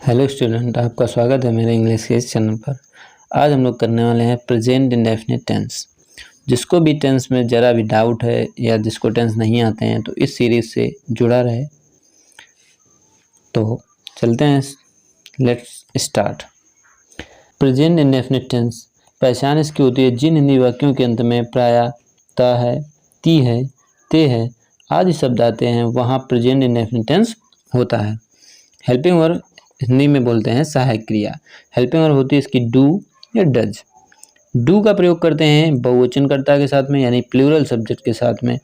Hello student, आपका स्वागत है मेरे इंग्लिश के इस चैनल पर। आज हम लोग करने वाले हैं प्रेजेंट इंडेफिनिट टेंस। जिसको भी टेंस में ज़रा भी डाउट है या जिसको टेंस नहीं आते हैं तो इस सीरीज़ से जुड़ा रहे। तो चलते हैं, let's start. Present indefinite tense पहचान इसकी होती है जिन हिंदी वाक्यों के अंत में प्रायः ता है, ती है, ते है आदि शब्द आते हैं वहाँ प्रेजेंट इंडेफिनिट टेंस होता है। हेल्पिंग वर्ब हिंदी में बोलते हैं सहायक क्रिया। हेल्पिंग वर्ब होती है इसकी डू या डज। डू का प्रयोग करते हैं बहुवचनकर्ता के साथ में यानी प्लूरल सब्जेक्ट के साथ में,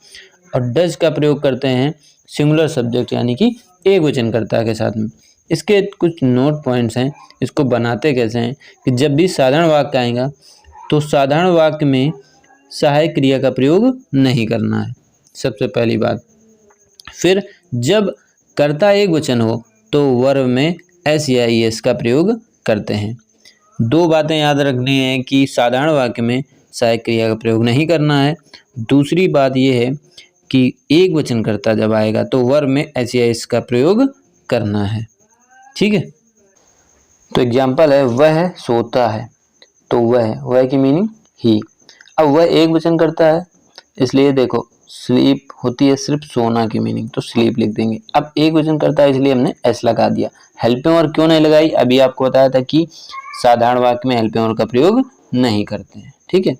और डज का प्रयोग करते हैं सिंगुलर सब्जेक्ट यानी कि एक वचनकर्ता के साथ में। इसके कुछ नोट पॉइंट्स हैं, इसको बनाते कैसे हैं कि जब भी साधारण वाक्य आएगा तो साधारण वाक्य में सहायक क्रिया का प्रयोग नहीं करना है, सबसे पहली बात। फिर जब कर्ता एक वचन हो तो वर्ब में एस या ई एस का प्रयोग करते हैं। दो बातें याद रखनी है कि साधारण वाक्य में सहायक क्रिया का प्रयोग नहीं करना है। दूसरी बात यह है कि एक वचनकर्ता जब आएगा तो वर्ब में एस या एस का प्रयोग करना है। ठीक है, तो एग्जाम्पल है वह सोता है, तो वह की मीनिंग ही। अब वह एक वचनकर्ता है इसलिए देखो स्लीप होती है सिर्फ सोना की मीनिंग, तो स्लीप लिख देंगे। अब एक वचन करता है इसलिए हमने एस लगा दिया। हेल्पिंग वर्ब क्यों नहीं लगाई, अभी आपको बताया था कि साधारण वाक्य में हेल्पिंग वर्ब का प्रयोग नहीं करते हैं। ठीक है,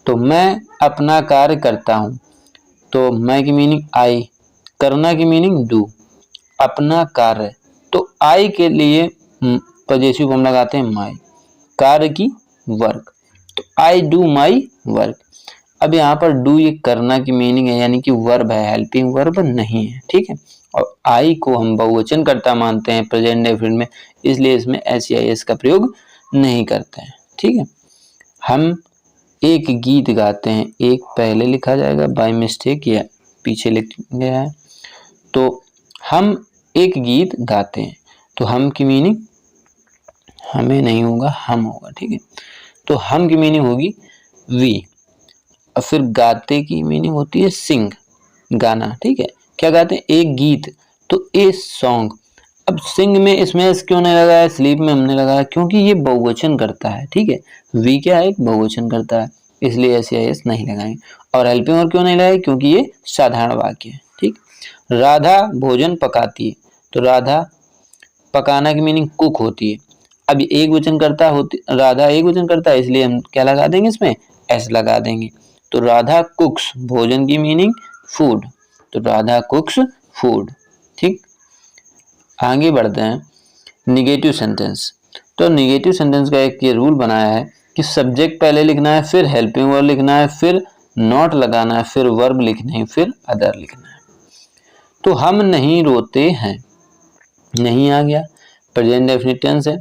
तो मैं अपना कार्य करता हूँ, तो मैं की मीनिंग आई, करना की मीनिंग डू, अपना कार्य, तो आई के लिए पजेसिव हम लगाते हैं माई, कार्य की वर्क, तो आई डू माई वर्क। अब यहाँ पर डू ये करना की मीनिंग है यानी कि वर्ब है, हेल्पिंग वर्ब नहीं है। ठीक है, और आई को हम बहुवचन कर्ता मानते हैं प्रेजेंट इंडेफिनिट में, इसलिए इसमें एस या एस का प्रयोग नहीं करते हैं। ठीक है, हम एक गीत गाते हैं, एक पहले लिखा जाएगा बाय मिस्टेक या पीछे लिख गया है, तो हम एक गीत गाते हैं, तो हम की मीनिंग हमें नहीं होगा, हम होगा। ठीक है, तो हम की मीनिंग होगी वी, और फिर गाते की मीनिंग होती है सिंग, गाना। ठीक है, क्या गाते हैं, एक गीत, तो ए सॉन्ग। अब सिंग में इसमें एस क्यों नहीं लगाया, स्लीप में हमने लगाया क्योंकि ये बहुवचन करता है। ठीक है, वी क्या है, एक बहुवचन करता है, इसलिए एस या एस नहीं लगाएंगे। और हेल्पिंग वर्ब क्यों नहीं लगाए, क्योंकि ये साधारण वाक्य है। ठीक, राधा भोजन पकाती है, तो राधा पकाना की मीनिंग कुक होती है। अब एक वचन करता होती, राधा एक वचन करता है इसलिए हम क्या लगा देंगे, इसमें एस लगा देंगे। तो राधा कुक्स, भोजन की मीनिंग फूड, तो राधा कुक्स फूड। ठीक, आगे बढ़ते हैं। निगेटिव सेंटेंस, तो निगेटिव सेंटेंस का एक ये रूल बनाया है कि सब्जेक्ट पहले लिखना है, फिर हेल्पिंग वर्ब लिखना है, फिर नॉट लगाना है, फिर वर्ब लिखना है, फिर अदर लिखना है। तो हम नहीं रोते हैं, नहीं आ गया, प्रेजेंट इंडेफिनिट टेंस है,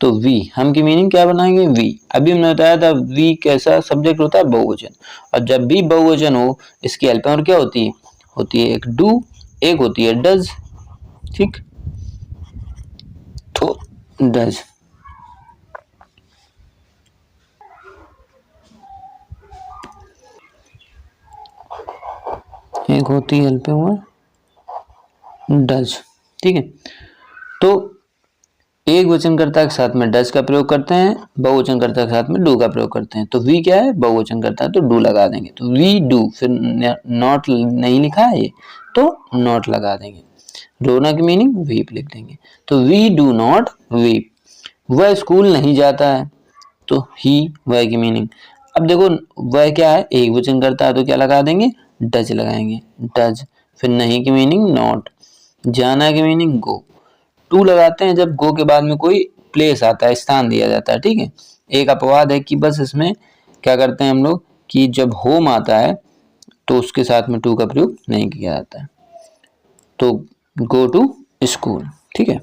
तो वी, हम की मीनिंग क्या बनाएंगे, वी। अभी हमने बताया था वी कैसा सब्जेक्ट होता है, बहुवचन, और जब भी बहुवचन हो इसकी हेल्पिंग वर्ब क्या होती है, एक डू, एक होती है डज। ठीक, तो डज, एक होती है हेल्पिंग वर्ब डज। ठीक है, तो एक वचनकर्ता के साथ में डज का प्रयोग करते हैं, बहुवचनकर्ता के साथ में डू का प्रयोग करते हैं। तो वी क्या है, बहुवचनकर्ता, तो डू लगा देंगे, तो वी डू, फिर नॉट नहीं लिखा है ये, तो नॉट लगा देंगे। रोना की मीनिंग वीप लिख देंगे, तो वी डू नॉट वीप। वह स्कूल नहीं जाता है, तो ही, वह की मीनिंग। अब देखो वह क्या है, एक वचनकर्ता है, तो क्या लगा देंगे, डज लगाएंगे, डज। फिर नहीं की मीनिंग नॉट, जाना की मीनिंग गो। टू लगाते हैं जब गो के बाद में कोई प्लेस आता है, स्थान दिया जाता है। ठीक है, एक अपवाद है कि बस इसमें क्या करते हैं हम लोग कि जब होम आता है तो उसके साथ में टू का प्रयोग नहीं किया जाता है, तो गो टू स्कूल। ठीक है,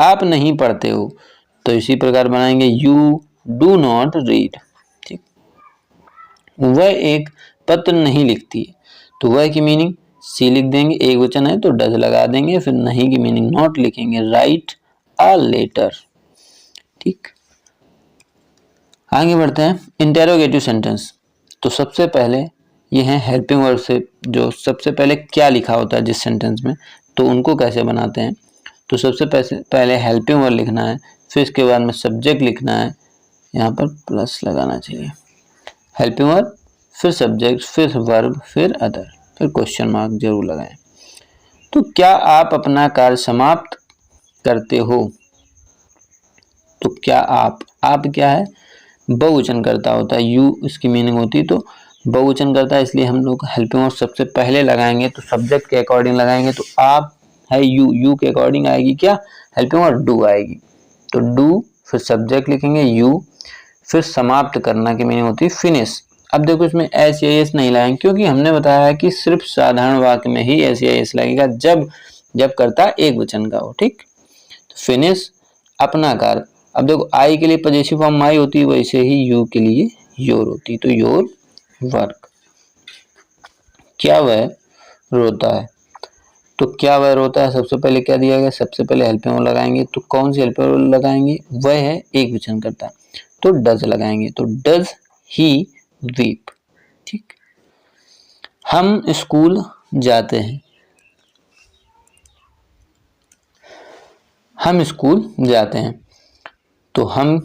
आप नहीं पढ़ते हो, तो इसी प्रकार बनाएंगे यू डू नॉट रीड। ठीक, वह एक पत्र नहीं लिखती है, तो वह की मीनिंग सी लिख देंगे, एक वचन है तो डज लगा देंगे, फिर नहीं की मीनिंग नॉट लिखेंगे, राइट अ लेटर। ठीक, आगे बढ़ते हैं। इंटेरोगेटिव सेंटेंस, तो सबसे पहले ये है हेल्पिंग वर्ब से जो सबसे पहले क्या लिखा होता है जिस सेंटेंस में, तो उनको कैसे बनाते हैं। तो सबसे पहले हेल्पिंग वर्ब लिखना है, फिर इसके बाद में सब्जेक्ट लिखना है, यहाँ पर प्लस लगाना चाहिए। हेल्पिंग वर्ब, फिर सब्जेक्ट, फिर वर्ब, फिर अदर, फिर क्वेश्चन मार्क जरूर लगाएं। तो क्या आप अपना कार्य समाप्त करते हो? तो क्या आप क्या है, बहुवचन करता होता है, यू इसकी मीनिंग होती है, तो बहुवचन करता है, इसलिए हम लोग हेल्पिंग वर्ब सबसे पहले लगाएंगे, तो सब्जेक्ट के अकॉर्डिंग लगाएंगे, तो आप है यू के अकॉर्डिंग आएगी क्या, हेल्पिंग वर्ब डू आएगी। तो डू, फिर सब्जेक्ट लिखेंगे यू, फिर समाप्त करना की मीनिंग होती है फिनिश। अब देखो इसमें एस या एस नहीं लाएंगे, क्योंकि हमने बताया है कि सिर्फ साधारण वाक्य में ही एस या एस लगेगा जब करता एक वचन का हो। ठीक, तो फिनिश अपना कार्य। अब देखो आई के लिए पजेसिव फॉर्म माई होती है, वैसे ही यू के लिए योर होती है, तो योर वर्क। क्या वह रोता है? तो क्या वह रोता है, सबसे पहले क्या दिया गया, सबसे पहले हेल्पिंग वर्ब लगाएंगे, तो कौन सी हेल्पिंग वर्ब लगाएंगे, वह है एक वचन करता, तो डज लगाएंगे, तो डज ही वीप। ठीक, हम स्कूल जाते हैं, हम स्कूल जाते हैं, तो हम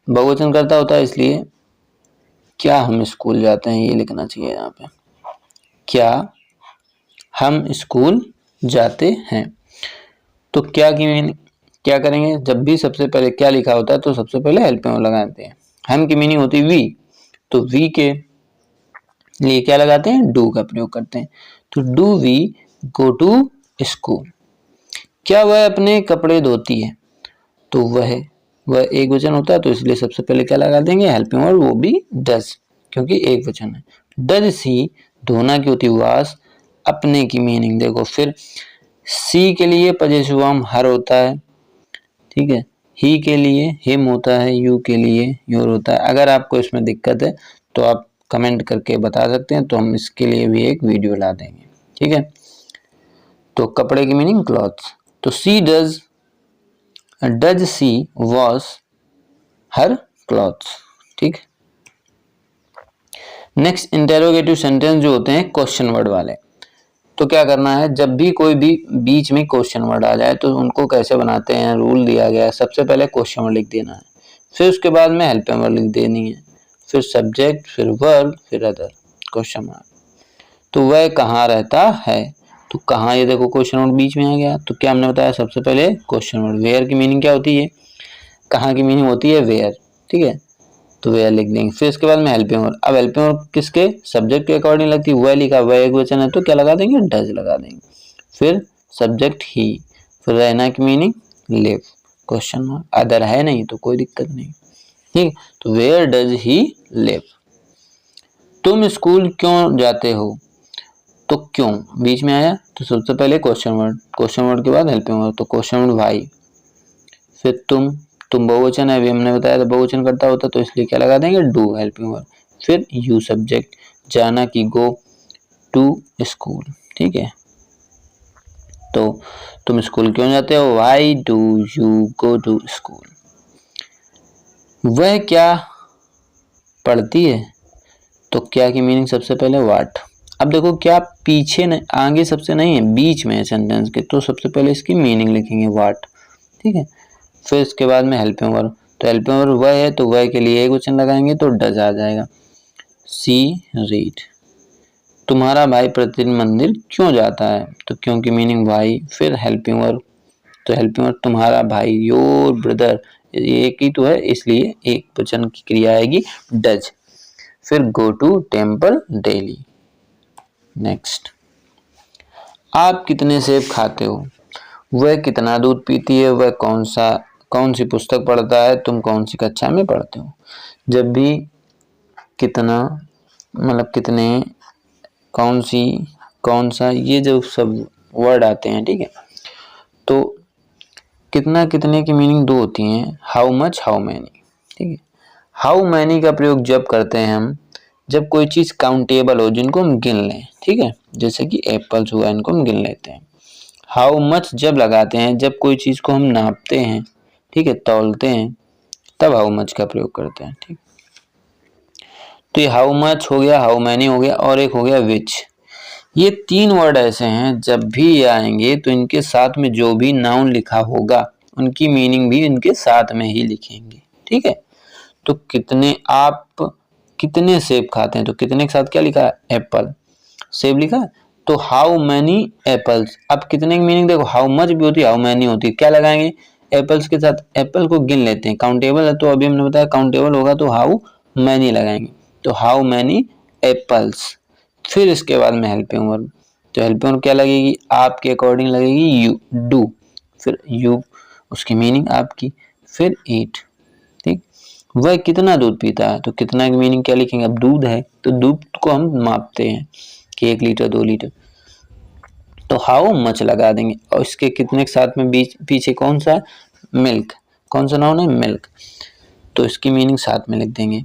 बहुवचन करता होता है, इसलिए क्या हम स्कूल जाते हैं ये लिखना चाहिए यहाँ पे, क्या हम स्कूल जाते हैं। तो क्या की मीनिंग क्या करेंगे, जब भी सबसे पहले क्या लिखा होता है तो सबसे पहले हेल्पिंग वर्ब लगाते हैं। हम की मीनिंग होती है वी, तो वी के लिए क्या लगाते हैं, डू का प्रयोग करते हैं, तो do we go to school. क्या वह अपने कपड़े धोती है? तो वह एक वचन होता है, तो इसलिए सबसे पहले क्या लगा देंगे, हेल्पिंग वर्ब, वो भी डज, क्योंकि एक वचन है। डज सी, धोना की होती वाश, अपने की मीनिंग देखो, फिर सी के लिए पजेसिव फॉर्म हर होता है, ठीक है, ही के लिए हिम होता है, यू के लिए योर होता है। अगर आपको इसमें दिक्कत है तो आप कमेंट करके बता सकते हैं, तो हम इसके लिए भी एक वीडियो ला देंगे। ठीक है, तो कपड़े की मीनिंग क्लॉथ्स, तो she does she wash her clothes. ठीक, नेक्स्ट इंटेरोगेटिव सेंटेंस जो होते हैं क्वेश्चन वर्ड वाले, तो क्या करना है, जब भी कोई भी बीच में क्वेश्चन वर्ड आ जाए तो उनको कैसे बनाते हैं, रूल दिया गया है, सबसे पहले क्वेश्चन वर्ड लिख देना है, फिर उसके बाद में हेल्पिंग वर्ब लिख देनी है, फिर सब्जेक्ट, फिर वर्ब, फिर अदर, क्वेश्चन मार्क। तो वह कहाँ रहता है, तो कहाँ, ये देखो क्वेश्चन वर्ड बीच में आ गया, तो क्या हमने बताया, सबसे पहले क्वेश्चन वर्ड। वेयर की मीनिंग क्या होती है, कहाँ की मीनिंग होती है वेयर, ठीक है, तो वेयर लिख देंगे, फिर इसके बाद में हेल्पिंग वर्ब। अब हेल्पिंग वर्ब किसके, सब्जेक्ट के अकॉर्डिंग लगती है, वह लिखा, वह एक वचन है, तो क्या लगा देंगे, डज लगा देंगे, फिर सब्जेक्ट ही, फिर रहना की meaning live, question mark, other है नहीं तो कोई दिक्कत नहीं। ठीक, तो वेयर डज ही लिव। तुम स्कूल क्यों जाते हो, तो क्यों बीच में आया, तो सबसे पहले क्वेश्चन वर्ड के बाद हेल्पिंग वर्ब, तो क्वेश्चन वर्ड भाई, फिर तुम बहुवचन है, अभी हमने बताया था बहुवचन करता होता, तो इसलिए क्या लगा देंगे, डू हेल्पिंग वर्ब, फिर यू सब्जेक्ट, जाना की गो टू स्कूल। ठीक है, तो तुम स्कूल क्यों जाते हो, why do you go to school. वह क्या पढ़ती है, तो क्या की मीनिंग सबसे पहले व्हाट। अब देखो क्या पीछे नहीं, आगे सबसे नहीं है, बीच में है सेंटेंस के, तो सबसे पहले इसकी मीनिंग लिखेंगे व्हाट। ठीक है, फिर इसके बाद में हेल्पिंग वर्ब, तो हेल्पिंग वर्ब वह है, तो वह के लिए एक वचन लगाएंगे, तो डज आ जाएगा। सी रीड, तुम्हारा भाई प्रतिदिन मंदिर क्यों जाता है, तो क्यों की मीनिंग भाई, फिर हेल्पिंग वर्ब, तो हेल्पिंग वर्ब तुम्हारा भाई, योर ब्रदर, एक ही तो है इसलिए एक वचन की क्रिया आएगी डज, फिर go to temple daily. Next, आप कितने सेब खाते हो, वह कितना दूध पीती है, वह कौन सी पुस्तक पढ़ता है, तुम कौन सी कक्षा में पढ़ते हो। जब भी कितना मतलब कितने, कौन सा, ये जो सब वर्ड आते हैं, ठीक है, तो कितना कितने की मीनिंग दो होती हैं, हाउ मच, हाउ मैनी। ठीक है, हाउ मैनी का प्रयोग जब करते हैं हम, जब कोई चीज काउंटेबल हो, जिनको हम गिन लें, ठीक है, जैसे कि एप्पल्स हुआ, इनको हम गिन लेते हैं। हाउ मच जब लगाते हैं, जब कोई चीज को हम नापते हैं, ठीक है, तौलते हैं, तब हाउ मच का प्रयोग करते हैं। ठीक, तो ये हाउ मच हो गया, हाउ मैनी हो गया, और एक हो गया विच। ये 3 वर्ड ऐसे हैं जब भी ये आएंगे तो इनके साथ में जो भी नाउन लिखा होगा उनकी मीनिंग भी इनके साथ में ही लिखेंगे। ठीक है, तो कितने आप कितने सेब खाते हैं, तो कितने के साथ क्या लिखा है, एप्पल, सेब लिखा है। तो हाउ मैनी एप्पल्स, अब कितने की मीनिंग देखो, हाउ मच भी होती है, हाउ मैनी होती है, क्या लगाएंगे, एप्पल्स के साथ एप्पल को गिन लेते हैं, काउंटेबल है तो अभी हमने बताया काउंटेबल होगा तो हाउ मैनी लगाएंगे, तो हाउ मैनी एप्पल्स। फिर इसके बाद में हेल्पिंग वर्ब, तो हेल्पिंग वर्ब क्या लगेगी, आपके अकॉर्डिंग लगेगी यू, डू, फिर यू उसकी मीनिंग आपकी, फिर ईट। ठीक, वह कितना दूध पीता है, तो कितना की मीनिंग क्या लिखेंगे, अब दूध है तो दूध को हम मापते हैं कि 1 लीटर 2 लीटर, तो हाउ मच लगा देंगे, और इसके कितने के साथ में बीच पीछे कौन सा, मिल्क, कौन सा नाउन है, मिल्क, तो इसकी मीनिंग साथ में लिख देंगे।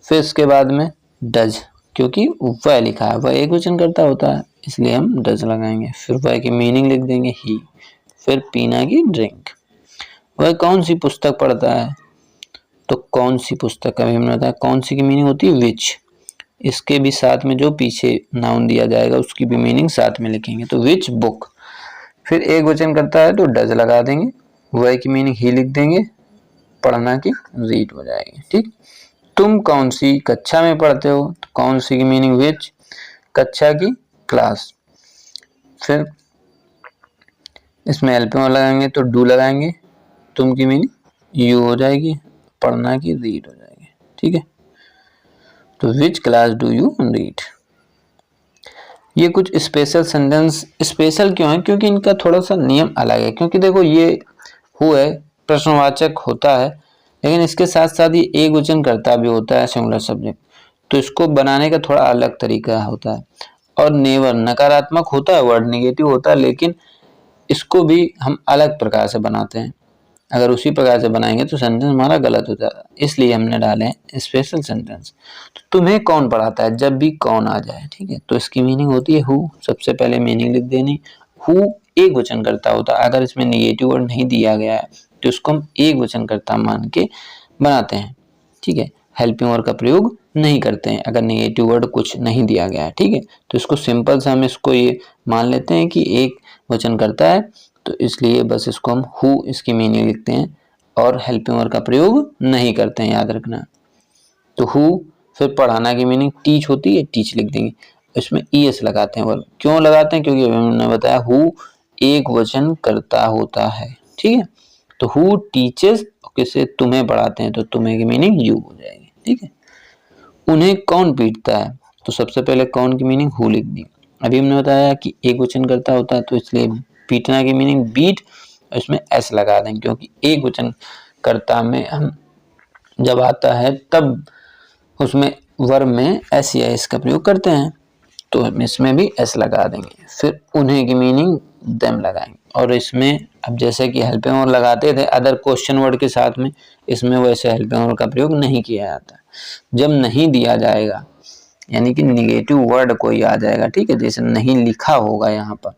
फिर इसके बाद में डज, क्योंकि वह लिखा है, वह एक वचन करता होता है इसलिए हम डज लगाएंगे, फिर वह की मीनिंग लिख देंगे ही, फिर पीना की ड्रिंक, वह कौन सी पुस्तक पढ़ता है, तो कौन सी पुस्तक, अभी हमने बताया कौन सी की मीनिंग होती है विच, इसके भी साथ में जो पीछे नाउन दिया जाएगा उसकी भी मीनिंग साथ में लिखेंगे, तो विच बुक, फिर एक वचन करता है तो डज लगा देंगे, वह की मीनिंग ही लिख देंगे, पढ़ना की रीड हो जाएगी। ठीक, तुम कौन सी कक्षा में पढ़ते हो, तो कौन सी की मीनिंग विच, कक्षा की, क्लास, फिर इसमें हेल्पिंग वर्ब लगाएंगे तो डू लगाएंगे, तुम की मीनिंग यू हो जाएगी, पढ़ना की रीड हो जाएगी। ठीक है, तो which class do you read. ये कुछ स्पेशल सेंटेंस, स्पेशल क्यों है, क्योंकि इनका थोड़ा सा नियम अलग है, क्योंकि देखो ये हु है प्रश्नवाचक होता है, लेकिन इसके साथ साथ ये एक वचन करता भी होता है सिंगुलर सब्जेक्ट, तो इसको बनाने का थोड़ा अलग तरीका होता है, और नेवर नकारात्मक होता है, वर्ड निगेटिव होता है, लेकिन इसको भी हम अलग प्रकार से बनाते हैं, अगर उसी प्रकार से बनाएंगे तो सेंटेंस हमारा गलत हो जाता है, इसलिए हमने डाले हैं स्पेशल सेंटेंस। तो तुम्हें कौन पढ़ाता है, जब भी कौन आ जाए, ठीक है, तो इसकी मीनिंग होती है हु, सबसे पहले मीनिंग लिख देनी, हु एक वचन करता होता है, अगर इसमें निगेटिव वर्ड नहीं दिया गया है तो इसको हम एक वचन करता मान के बनाते हैं। ठीक है, हेल्पिंग वर्ड का प्रयोग नहीं करते हैं अगर निगेटिव वर्ड कुछ नहीं दिया गया है। ठीक है, तो इसको सिंपल से हम इसको ये मान लेते हैं कि एक वचन करता है, तो इसलिए बस इसको हम हु इसकी मीनिंग लिखते हैं और हेल्पिंग वर्ड का प्रयोग नहीं करते हैं, याद रखना। तो हु, फिर पढ़ाना की मीनिंग टीच होती है, टीच लिख देंगे, इसमें ईएस लगाते हैं, वर्ब क्यों लगाते हैं, क्योंकि हमने बताया हु एक वचन करता होता है। ठीक है, तो हु टीचेस, किसे, तुम्हें पढ़ाते हैं, तो तुम्हें की मीनिंग यू हो जाएगी। ठीक है, उन्हें कौन पीटता है, तो सबसे पहले कौन की मीनिंग हु लिख दी, अभी हमने बताया कि एक वचन करता होता है तो इसलिए पीटना की मीनिंग बीट, इसमें एस लगा देंगे, क्योंकि एक वचन कर्ता में हम जब आता है तब उसमें वर्ब में एस या एस का प्रयोग करते हैं, तो हम इसमें भी एस लगा देंगे, फिर उन्हें की मीनिंग देम लगाएंगे, और इसमें अब जैसे कि हेल्पिंग वर्ब लगाते थे अदर क्वेश्चन वर्ड के साथ में, इसमें वैसे हेल्पिंग वर्ब का प्रयोग नहीं किया जाता। जब नहीं दिया जाएगा यानी कि निगेटिव वर्ड कोई आ जाएगा, ठीक है, जैसे नहीं लिखा होगा यहाँ पर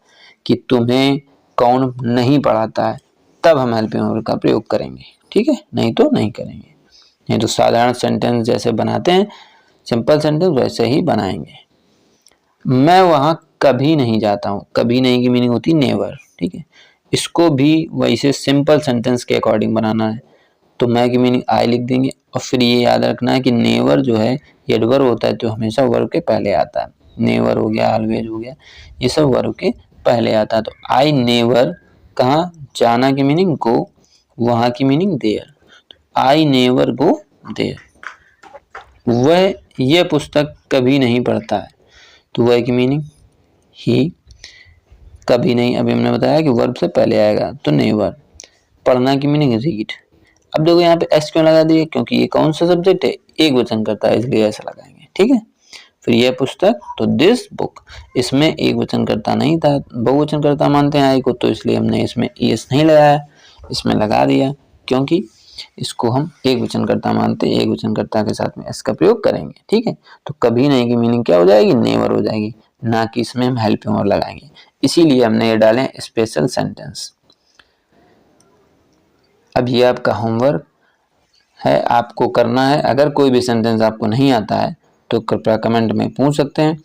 कि तुम्हें कौन नहीं पढ़ाता है, तब हम हेल्पिंग वर्ब का प्रयोग करेंगे। ठीक है, नहीं तो नहीं करेंगे, नहीं तो साधारण सेंटेंस जैसे बनाते हैं सिंपल सेंटेंस वैसे ही बनाएंगे। मैं वहाँ कभी नहीं जाता हूँ, कभी नहीं की मीनिंग होती नेवर। ठीक है, इसको भी वैसे सिंपल सेंटेंस के अकॉर्डिंग बनाना है, तो मैं की मीनिंग आई लिख देंगे, और फिर ये याद रखना है कि नेवर जो है ये एडवर्ब होता है तो हमेशा वर्ब के पहले आता है, नेवर हो गया, ऑलवेज हो गया, ये सब वर्ब के पहले आता है। तो आई नेवर, कहाँ, जाना की मीनिंग गो, वहाँ की meaning there, I never go there. वह यह पुस्तक कभी नहीं पढ़ता है, तो वह की मीनिंग ही, कभी नहीं अभी हमने बताया कि वर्ब से पहले आएगा तो नेवर, पढ़ना की मीनिंग रीड। अब देखो यहाँ पे एस क्यों लगा दिए, क्योंकि ये कौन सा सब्जेक्ट है, एक वचन करता है इसलिए ऐसा लगाएंगे। ठीक है, फिर यह पुस्तक, तो दिस बुक, इसमें एक वचन करता नहीं था, बहुवचन करता मानते हैं आई को, तो इसलिए हमने इसमें एस नहीं लगाया, इसमें लगा दिया, क्योंकि इसको हम एक वचन करता मानते हैं, एक वचन करता के साथ में एस का प्रयोग करेंगे। ठीक है, तो कभी नहीं की मीनिंग क्या हो जाएगी, नेवर हो जाएगी, ना कि इसमें हम हेल्पिंग वर्ब लगाएंगे, इसीलिए हमने ये डाले स्पेशल सेंटेंस। अब ये आपका होमवर्क है, आपको करना है। अगर कोई भी सेंटेंस आपको नहीं आता है तो कृपया कमेंट में पूछ सकते हैं,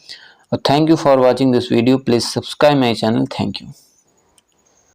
और thank you for watching this video. Please subscribe my channel. Thank you.